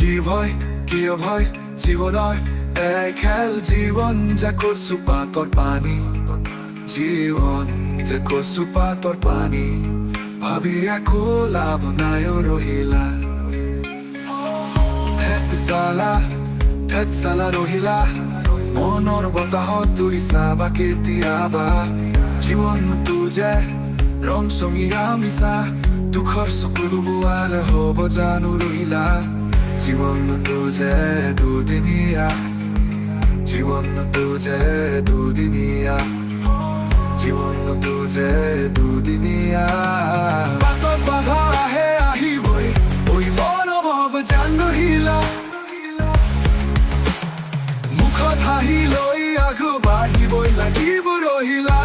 কি অভয় জীৱনৰ এই খেল জীৱন যে কচু পাতৰ পানী জীৱন যে কচু পাতৰ পানী ভাবি একো লাভ নাই ৰহিলা ঠেতচালা ৰহিলা মনৰ বতাহত তুৰিছা বা কেতিয়াবা জীৱনটো যে ৰং চঙীয়া মিছা দুখৰ চকুলো বোৱালে হ'ব জানো ৰহিলা জীৱনটো যে দুদিনীয়া জীৱনটো যে দুদিনীয়া জীৱনটো যে দুদিনীয়া বাটত বাধা আহে আহিবই ঐ মনোভাৱ জান ৰহিলা মুখত হাঁহি লৈ আগবাঢ়িবই লাগিব ৰহিলা